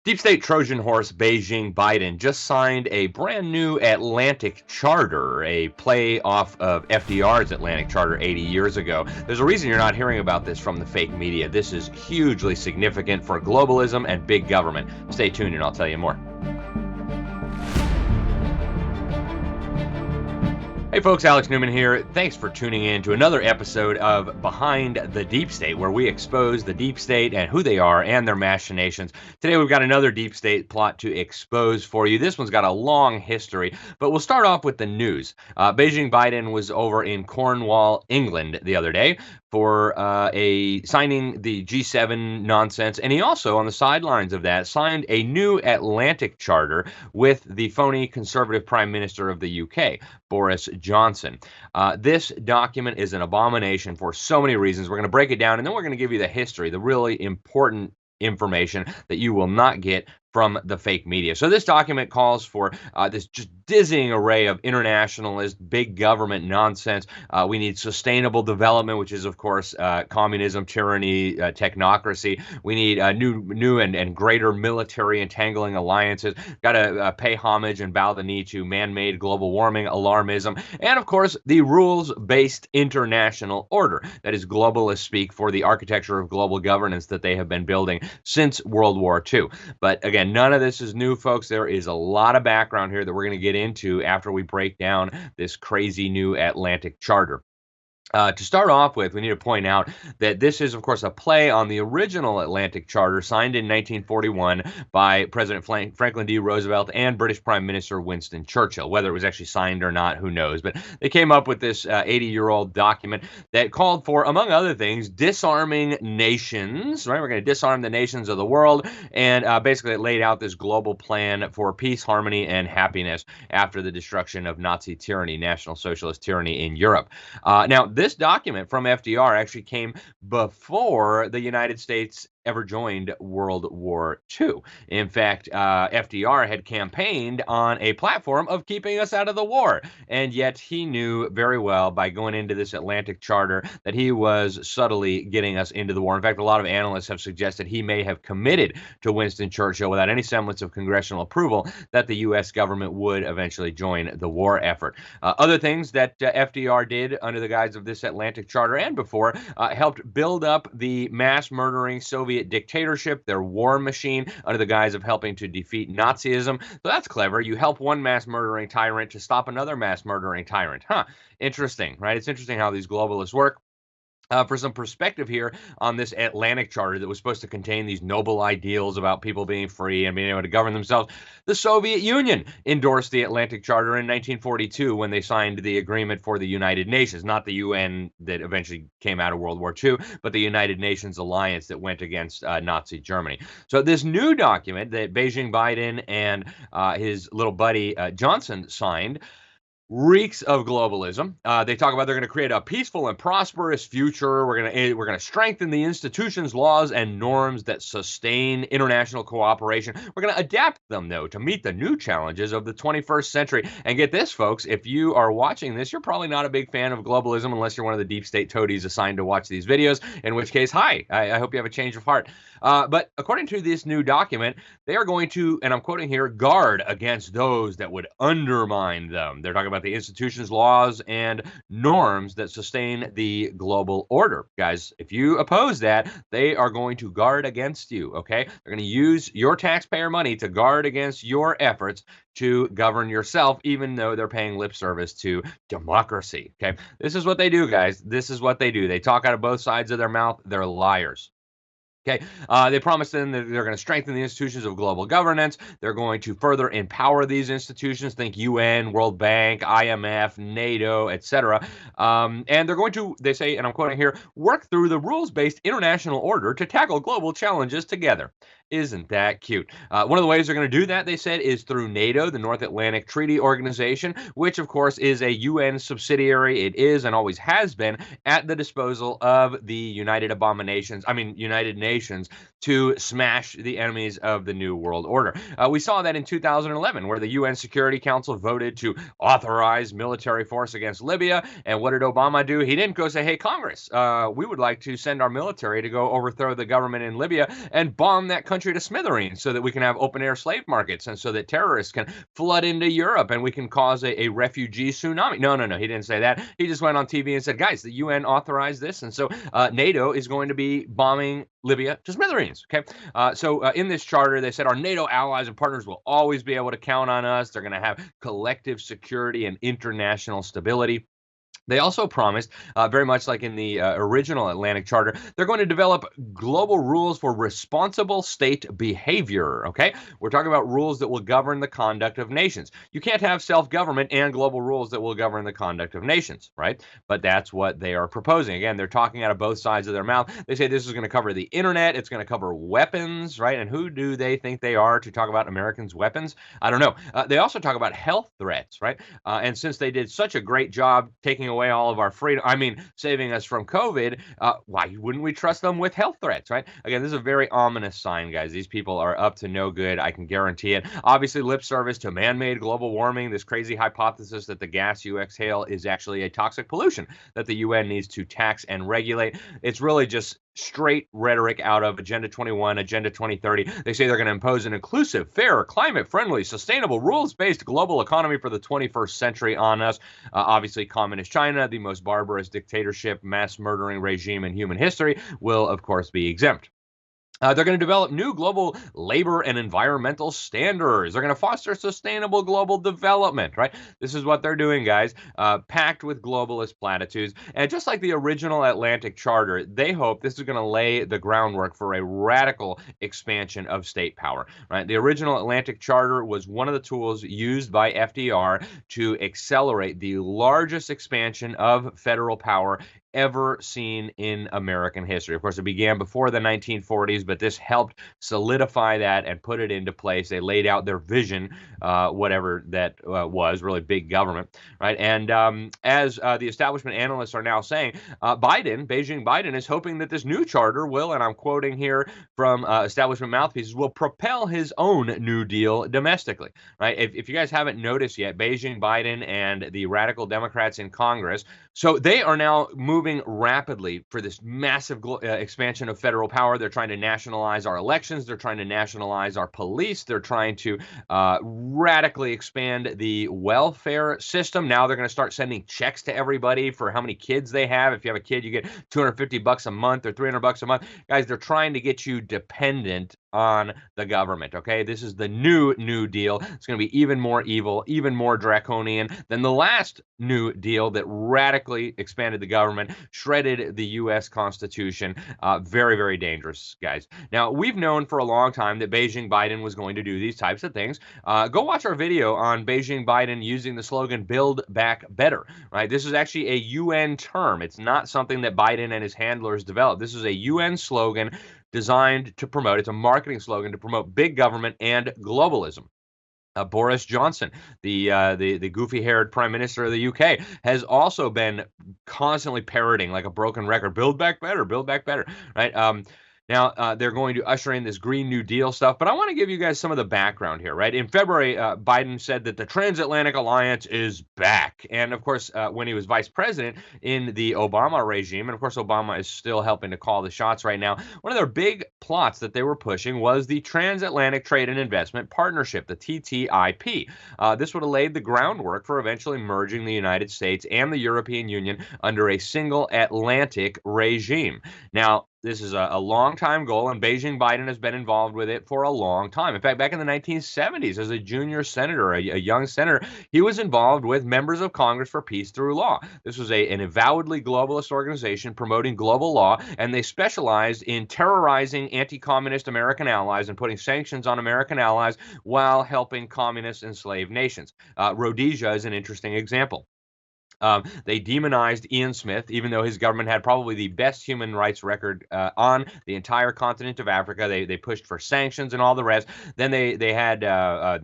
Deep state Trojan horse Beijing Biden just signed a brand new Atlantic Charter, a play off of FDR's Atlantic Charter 80 years ago. There's a reason you're not hearing about this from the fake media. This is hugely significant for globalism and big government. Stay tuned and I'll tell you more. Hey folks, Alex Newman here. Thanks for tuning in to another episode of Behind the Deep State, where we expose the deep state and who they are and their machinations. Today we've got another deep state plot to expose for you. This one's got a long history, but we'll start off with the news. Beijing Biden was over in Cornwall, England the other day for signing the G7 nonsense, and he also, on the sidelines of that, signed a new Atlantic Charter with the phony Conservative Prime Minister of the UK, Boris Johnson. This document is an abomination for so many reasons. We're going to break it down, and then we're going to give you the history, the really important information that you will not get from the fake media. So this document calls for this just dizzying array of internationalist, big government nonsense. We need sustainable development, which is, of course, communism, tyranny, technocracy. We need new and greater military entangling alliances. Got to pay homage and bow the knee to man-made global warming, alarmism, and, of course, the rules-based international order. That is globalist speak for the architecture of global governance that they have been building since World War II. But again, none of this is new, folks. There is a lot of background here that we're going to get into after we break down this crazy new Atlantic Charter. To start off with, we need to point out that this is, of course, a play on the original Atlantic Charter signed in 1941 by President Franklin D. Roosevelt and British Prime Minister Winston Churchill. Whether it was actually signed or not, who knows? But they came up with this 80-year-old document that called for, among other things, disarming nations, right? We're going to disarm the nations of the world, and basically it laid out this global plan for peace, harmony, and happiness after the destruction of Nazi tyranny, National Socialist tyranny in Europe. Now, this document from FDR actually came before the United States ever joined World War II. In fact, FDR had campaigned on a platform of keeping us out of the war, and yet he knew very well by going into this Atlantic Charter that he was subtly getting us into the war. In fact, a lot of analysts have suggested he may have committed to Winston Churchill without any semblance of congressional approval that the U.S. government would eventually join the war effort. Other things that FDR did under the guise of this Atlantic Charter and before helped build up the mass murdering Soviet dictatorship, their war machine, under the guise of helping to defeat Nazism. So that's clever. You help one mass murdering tyrant to stop another mass murdering tyrant. Interesting, right? It's interesting how these globalists work. For some perspective here on this Atlantic Charter that was supposed to contain these noble ideals about people being free and being able to govern themselves, the Soviet Union endorsed the Atlantic Charter in 1942 when they signed the agreement for the United Nations, not the UN that eventually came out of World War II, but the United Nations alliance that went against Nazi Germany. So this new document that Beijing Biden and his little buddy Johnson signed reeks of globalism. They talk about they're going to create a peaceful and prosperous future. We're going to strengthen the institutions, laws, and norms that sustain international cooperation. We're going to adapt them, though, to meet the new challenges of the 21st century. And get this, folks, if you are watching this, you're probably not a big fan of globalism unless you're one of the deep state toadies assigned to watch these videos, in which case, hi, I hope you have a change of heart. But according to this new document, they are going to, and I'm quoting here, guard against those that would undermine them. They're talking about the institutions, laws, and norms that sustain the global order. Guys, if you oppose that, they are going to guard against you, okay? They're going to use your taxpayer money to guard against your efforts to govern yourself, even though they're paying lip service to democracy, okay? This is what they do, guys. This is what they do. They talk out of both sides of their mouth. They're liars. Okay, they promised then that they're going to strengthen the institutions of global governance. They're going to further empower these institutions. Think UN, World Bank, IMF, NATO, etc. And they're going to, they say, and I'm quoting here, work through the rules-based international order to tackle global challenges together. Isn't that cute? One of the ways they're going to do that, they said, is through NATO, the North Atlantic Treaty Organization, which, of course, is a UN subsidiary. It is and always has been at the disposal of the United Nations to smash the enemies of the New World Order. We saw that in 2011, where the UN Security Council voted to authorize military force against Libya. And what did Obama do? He didn't go say, hey, Congress, we would like to send our military to go overthrow the government in Libya and bomb that country country to smithereens so that we can have open air slave markets and so that terrorists can flood into Europe and we can cause a refugee tsunami. No, he didn't say that. He just went on TV and said, guys, the UN authorized this. And so NATO is going to be bombing Libya to smithereens. Okay. So in this charter, they said our NATO allies and partners will always be able to count on us. They're going to have collective security and international stability. They also promised, very much like in the original Atlantic Charter, they're going to develop global rules for responsible state behavior, okay? We're talking about rules that will govern the conduct of nations. You can't have self-government and global rules that will govern the conduct of nations, right? But that's what they are proposing. Again, they're talking out of both sides of their mouth. They say this is going to cover the internet, it's going to cover weapons, right? And who do they think they are to talk about Americans' weapons? I don't know. They also talk about health threats, right? And since they did such a great job taking away all of our freedom, saving us from COVID, why wouldn't we trust them with health threats, right? Again, this is a very ominous sign, guys. These people are up to no good. I can guarantee it. Obviously, lip service to man-made global warming, this crazy hypothesis that the gas you exhale is actually a toxic pollution that the UN needs to tax and regulate. It's really just straight rhetoric out of Agenda 21, Agenda 2030. They say they're going to impose an inclusive, fair, climate-friendly, sustainable, rules-based global economy for the 21st century on us. Obviously, Communist China, the most barbarous dictatorship, mass-murdering regime in human history, will, of course, be exempt. They're going to develop new global labor and environmental standards. They're going to foster sustainable global development, right? This is what they're doing, guys, packed with globalist platitudes. And just like the original Atlantic Charter, they hope this is going to lay the groundwork for a radical expansion of state power, right? The original Atlantic Charter was one of the tools used by FDR to accelerate the largest expansion of federal power ever seen in American history. Of course, it began before the 1940s, but this helped solidify that and put it into place. They laid out their vision, whatever that was, really big government, right? And as the establishment analysts are now saying, Beijing Biden is hoping that this new charter will, and I'm quoting here from establishment mouthpieces, will propel his own New Deal domestically, right? If you guys haven't noticed yet, Beijing Biden and the radical Democrats in Congress, so they are now moving rapidly for this massive expansion of federal power. They're trying to nationalize our elections. They're trying to nationalize our police. They're trying to radically expand the welfare system. Now they're going to start sending checks to everybody for how many kids they have. If you have a kid, you get $250 a month or $300 a month. Guys, they're trying to get you dependent on the government, okay? This is the New Deal. It's going to be even more evil, even more draconian than the last New Deal that radically expanded the government, shredded the U.S. Constitution. Very, very dangerous, guys. Now, we've known for a long time that Beijing Biden was going to do these types of things. Go watch our video on Beijing Biden using the slogan, Build Back Better, right? This is actually a UN term. It's not something that Biden and his handlers developed. This is a UN slogan designed to promote, it's a marketing slogan to promote big government and globalism. Boris Johnson, the goofy-haired prime minister of the UK, has also been constantly parroting like a broken record, build back better, right? Now, they're going to usher in this Green New Deal stuff, but I want to give you guys some of the background here, right? In February, Biden said that the transatlantic alliance is back. And of course, when he was vice president in the Obama regime, and of course, Obama is still helping to call the shots right now, one of their big plots that they were pushing was the Transatlantic Trade and Investment Partnership, the TTIP. This would have laid the groundwork for eventually merging the United States and the European Union under a single Atlantic regime. Now, this is a long-time goal, and Beijing Biden has been involved with it for a long time. In fact, back in the 1970s, as a junior senator, a young senator, he was involved with Members of Congress for Peace Through Law. This was an avowedly globalist organization promoting global law, and they specialized in terrorizing anti-communist American allies and putting sanctions on American allies while helping communist enslaved nations. Rhodesia is an interesting example. They demonized Ian Smith, even though his government had probably the best human rights record on the entire continent of Africa. They pushed for sanctions and all the rest. Then they had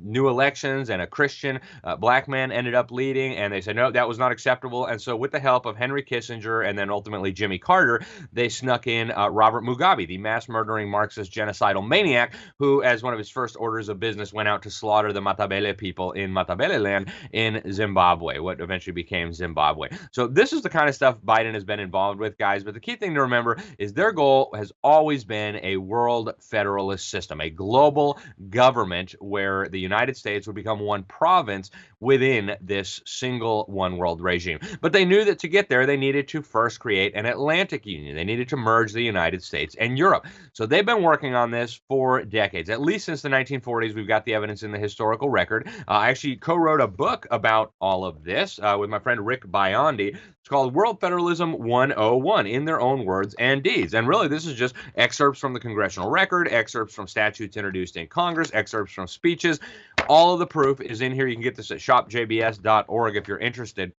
new elections, and a Christian black man ended up leading, and they said, no, that was not acceptable. And so with the help of Henry Kissinger and then ultimately Jimmy Carter, they snuck in Robert Mugabe, the mass-murdering Marxist genocidal maniac, who, as one of his first orders of business, went out to slaughter the Matabele people in Matabeleland in Zimbabwe, what eventually became Zimbabwe. Zimbabwe. So this is the kind of stuff Biden has been involved with, guys. But the key thing to remember is their goal has always been a world federalist system, a global government where the United States would become one province within this single one world regime. But they knew that to get there, they needed to first create an Atlantic Union. They needed to merge the United States and Europe. So they've been working on this for decades, at least since the 1940s. We've got the evidence in the historical record. I actually co-wrote a book about all of this with my friend Rick Biondi. It's called World Federalism 101, in their own words and deeds. And really, this is just excerpts from the congressional record, excerpts from statutes introduced in Congress, excerpts from speeches. All of the proof is in here. You can get this at shopjbs.org if you're interested.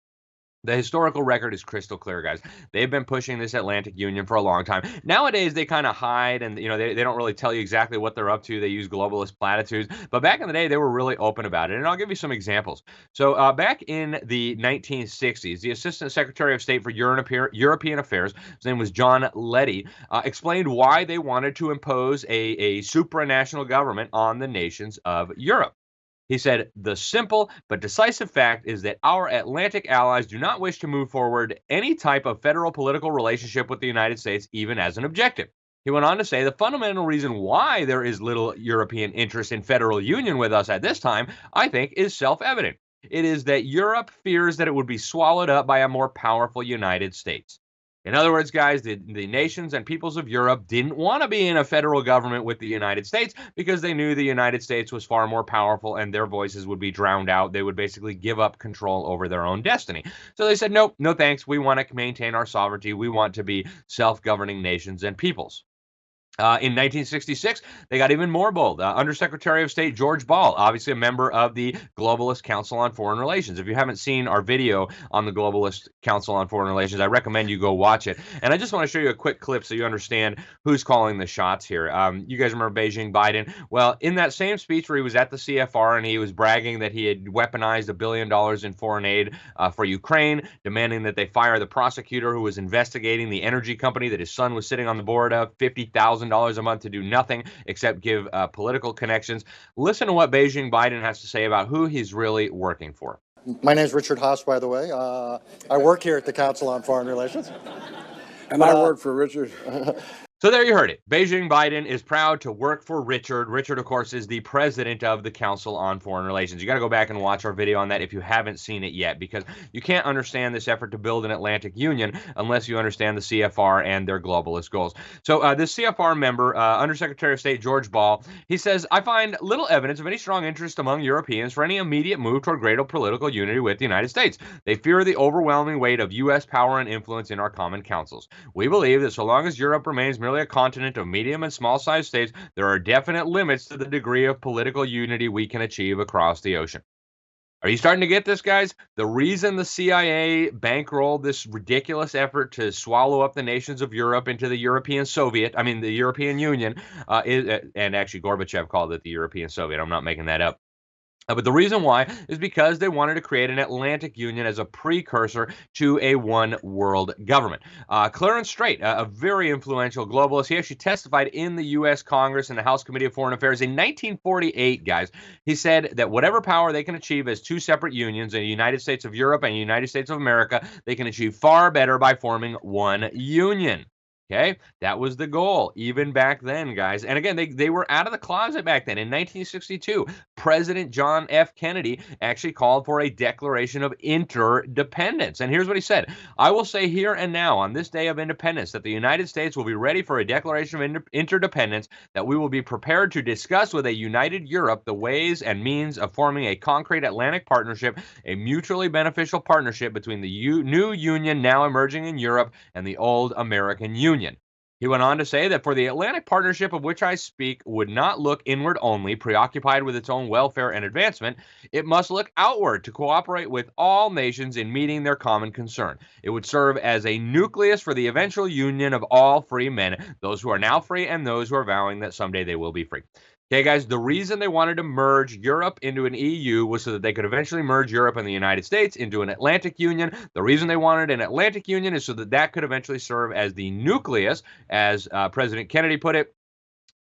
The historical record is crystal clear, guys. They've been pushing this Atlantic Union for a long time. Nowadays, they kind of hide and, they don't really tell you exactly what they're up to. They use globalist platitudes. But back in the day, they were really open about it. And I'll give you some examples. So back in the 1960s, the Assistant Secretary of State for European Affairs, his name was John Leddy, explained why they wanted to impose a supranational government on the nations of Europe. He said, the simple but decisive fact is that our Atlantic allies do not wish to move forward any type of federal political relationship with the United States, even as an objective. He went on to say the fundamental reason why there is little European interest in federal union with us at this time, I think, is self-evident. It is that Europe fears that it would be swallowed up by a more powerful United States. In other words, guys, the nations and peoples of Europe didn't want to be in a federal government with the United States because they knew the United States was far more powerful and their voices would be drowned out. They would basically give up control over their own destiny. So they said, nope, no thanks. We want to maintain our sovereignty. We want to be self-governing nations and peoples. In 1966, they got even more bold. Undersecretary of State George Ball, obviously a member of the Globalist Council on Foreign Relations. If you haven't seen our video on the Globalist Council on Foreign Relations, I recommend you go watch it. And I just want to show you a quick clip so you understand who's calling the shots here. You guys remember Beijing Biden? Well, in that same speech where he was at the CFR and he was bragging that he had weaponized $1 billion in foreign aid for Ukraine, demanding that they fire the prosecutor who was investigating the energy company that his son was sitting on the board of, $50,000 a month to do nothing except give political connections. Listen to what Beijing Biden has to say about who he's really working for. My name is Richard Haas, by the way. I work here at the Council on Foreign Relations. And I work for Richard. So there you heard it. Beijing Biden is proud to work for Richard. Richard, of course, is the president of the Council on Foreign Relations. You got to go back and watch our video on that if you haven't seen it yet, because you can't understand this effort to build an Atlantic Union unless you understand the CFR and their globalist goals. So this CFR member, Undersecretary of State George Ball, he says, I find little evidence of any strong interest among Europeans for any immediate move toward greater political unity with the United States. They fear the overwhelming weight of U.S. power and influence in our common councils. We believe that so long as Europe remains merely a continent of medium and small-sized states, there are definite limits to the degree of political unity we can achieve across the ocean. Are you starting to get this, guys? The reason the CIA bankrolled this ridiculous effort to swallow up the nations of Europe into the European Union, and actually Gorbachev called it the European Soviet. I'm not making that up. But the reason why is because they wanted to create an Atlantic Union as a precursor to a one world government. Clarence Strait, a very influential globalist, he actually testified in the U.S. Congress and the House Committee of Foreign Affairs in 1948, guys. He said that whatever power they can achieve as two separate unions, the United States of Europe and the United States of America, they can achieve far better by forming one union. Okay, that was the goal, even back then, guys. And again, they were out of the closet back then. In 1962, President John F. Kennedy actually called for a declaration of interdependence. And here's what he said. I will say here and now, on this day of independence, that the United States will be ready for a declaration of interdependence, that we will be prepared to discuss with a united Europe the ways and means of forming a concrete Atlantic partnership, a mutually beneficial partnership between the new union now emerging in Europe and the old American Union. He went on to say that for the Atlantic Partnership of which I speak would not look inward only, preoccupied with its own welfare and advancement. It must look outward to cooperate with all nations in meeting their common concern. It would serve as a nucleus for the eventual union of all free men, those who are now free and those who are vowing that someday they will be free. Okay, guys, the reason they wanted to merge Europe into an EU was so that they could eventually merge Europe and the United States into an Atlantic Union. The reason they wanted an Atlantic Union is so that that could eventually serve as the nucleus, as President Kennedy put it,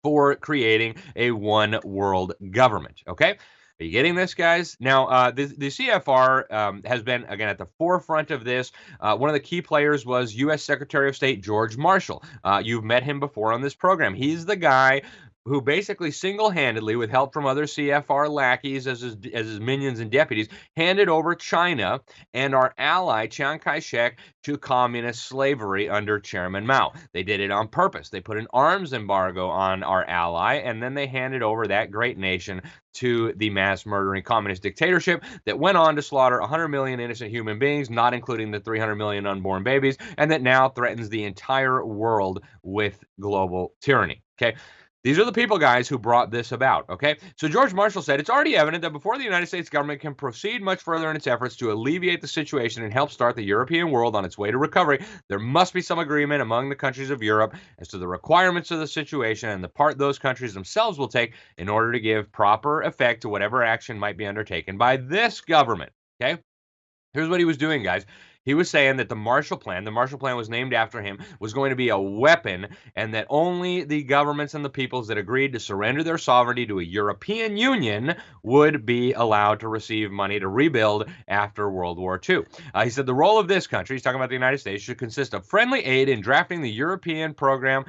for creating a one-world government, okay? Are you getting this, guys? Now, the CFR has been, again, at the forefront of this. One of the key players was U.S. Secretary of State George Marshall. You've met him before on this program. He's the guy who basically single-handedly, with help from other CFR lackeys as his minions and deputies, handed over China and our ally Chiang Kai-shek to communist slavery under Chairman Mao. They did it on purpose. They put an arms embargo on our ally, and then they handed over that great nation to the mass murdering communist dictatorship that went on to slaughter 100 million innocent human beings, not including the 300 million unborn babies, and that now threatens the entire world with global tyranny. Okay. These are the people, guys, who brought this about, okay? So George Marshall said, it's already evident that before the United States government can proceed much further in its efforts to alleviate the situation and help start the European world on its way to recovery, there must be some agreement among the countries of Europe as to the requirements of the situation and the part those countries themselves will take in order to give proper effect to whatever action might be undertaken by this government, okay? Here's what he was doing, guys. He was saying that the Marshall Plan was named after him, was going to be a weapon, and that only the governments and the peoples that agreed to surrender their sovereignty to a European Union would be allowed to receive money to rebuild after World War II. He said the role of this country, he's talking about the United States, should consist of friendly aid in drafting the European program,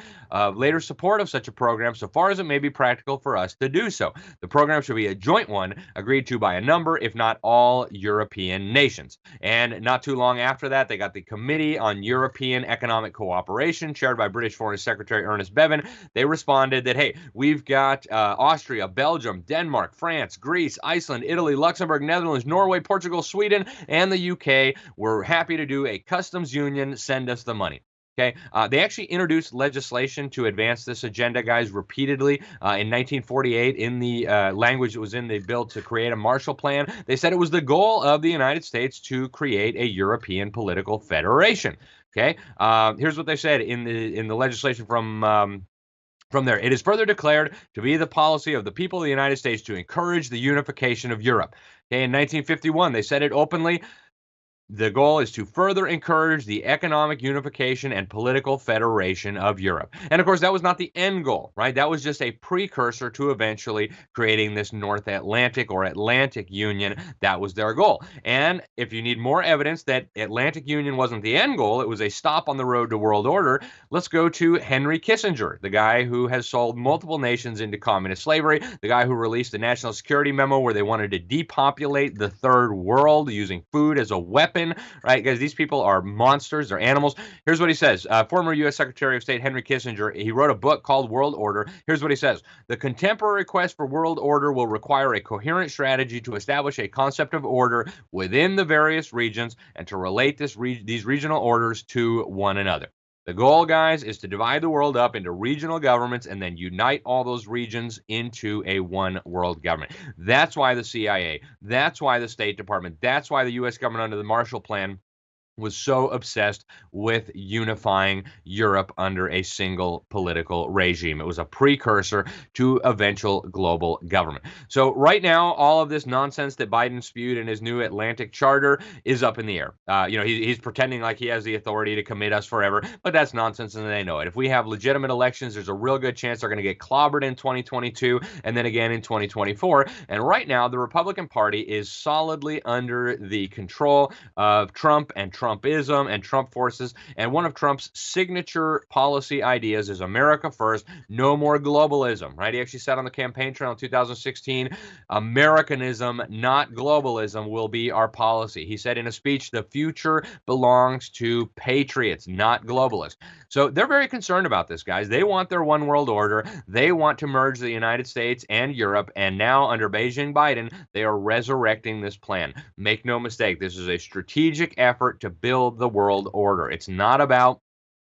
later support of such a program, so far as it may be practical for us to do so. The program should be a joint one, agreed to by a number, if not all, European nations. And not too long after that, they got the Committee on European Economic Cooperation, chaired by British Foreign Secretary Ernest Bevin. They responded that, hey, we've got Austria, Belgium, Denmark, France, Greece, Iceland, Italy, Luxembourg, Netherlands, Norway, Portugal, Sweden, and the UK. We're happy to do a customs union. Send us the money. Okay, they actually introduced legislation to advance this agenda, guys, repeatedly. In 1948, in the language that was in the bill to create a Marshall Plan, they said it was the goal of the United States to create a European political federation. Okay, here's what they said in the legislation from there. It is further declared to be the policy of the people of the United States to encourage the unification of Europe. Okay, in 1951, they said it openly. The goal is to further encourage the economic unification and political federation of Europe. And of course, that was not the end goal, right? That was just a precursor to eventually creating this North Atlantic or Atlantic Union. That was their goal. And if you need more evidence that Atlantic Union wasn't the end goal, it was a stop on the road to world order, let's go to Henry Kissinger, the guy who has sold multiple nations into communist slavery, the guy who released the National Security Memo where they wanted to depopulate the third world using food as a weapon. Right, guys, these people are monsters, they're animals. Here's what he says. Former U.S. Secretary of State Henry Kissinger, he wrote a book called World Order. Here's what he says. The contemporary quest for world order will require a coherent strategy to establish a concept of order within the various regions and to relate these regional orders to one another. The goal, guys, is to divide the world up into regional governments and then unite all those regions into a one world government. That's why the CIA, that's why the State Department, that's why the U.S. government under the Marshall Plan was so obsessed with unifying Europe under a single political regime. It was a precursor to eventual global government. So right now, all of this nonsense that Biden spewed in his new Atlantic Charter is up in the air. He's pretending like he has the authority to commit us forever, but that's nonsense and they know it. If we have legitimate elections, there's a real good chance they're going to get clobbered in 2022 and then again in 2024. And right now, the Republican Party is solidly under the control of Trump and Trumpism and Trump forces. And one of Trump's signature policy ideas is America first, no more globalism, right? He actually said on the campaign trail in 2016, Americanism, not globalism, will be our policy. He said in a speech, the future belongs to patriots, not globalists. So they're very concerned about this, guys. They want their one world order. They want to merge the United States and Europe. And now under Beijing Biden, they are resurrecting this plan. Make no mistake, this is a strategic effort to build the world order. It's not about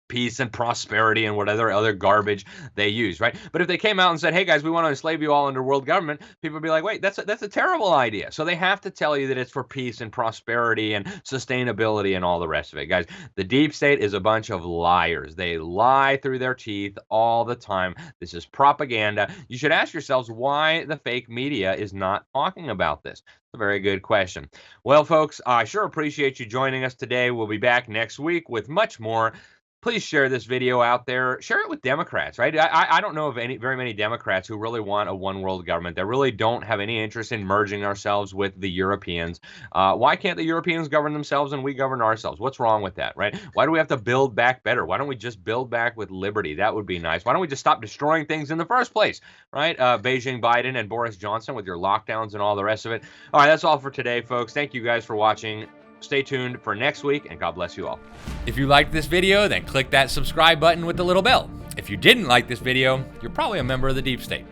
peace and prosperity and whatever other garbage they use, right? But if they came out and said, hey guys, we want to enslave you all under world government, people would be like, wait, that's a terrible idea. So they have to tell you that it's for peace and prosperity and sustainability and all the rest of it. Guys, the deep state is a bunch of liars. They lie through their teeth all the time. This is propaganda. You should ask yourselves why the fake media is not talking about this. A very good question. Well, folks, I sure appreciate you joining us today. We'll be back next week with much more. please share this video out there. Share it with Democrats, right? I don't know of very many Democrats who really want a one world government. They really don't have any interest in merging ourselves with the Europeans. Why can't the Europeans govern themselves and we govern ourselves? What's wrong with that, right? Why do we have to build back better? Why don't we just build back with liberty? That would be nice. Why don't we just stop destroying things in the first place, right? Beijing Biden and Boris Johnson with your lockdowns and all the rest of it. All right, that's all for today, folks. Thank you guys for watching. Stay tuned for next week, and God bless you all. If you liked this video, then click that subscribe button with the little bell. If you didn't like this video, you're probably a member of the deep state.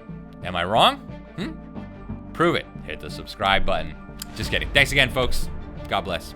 Am I wrong? Prove it. Hit the subscribe button. Just kidding. Thanks again, folks. God bless.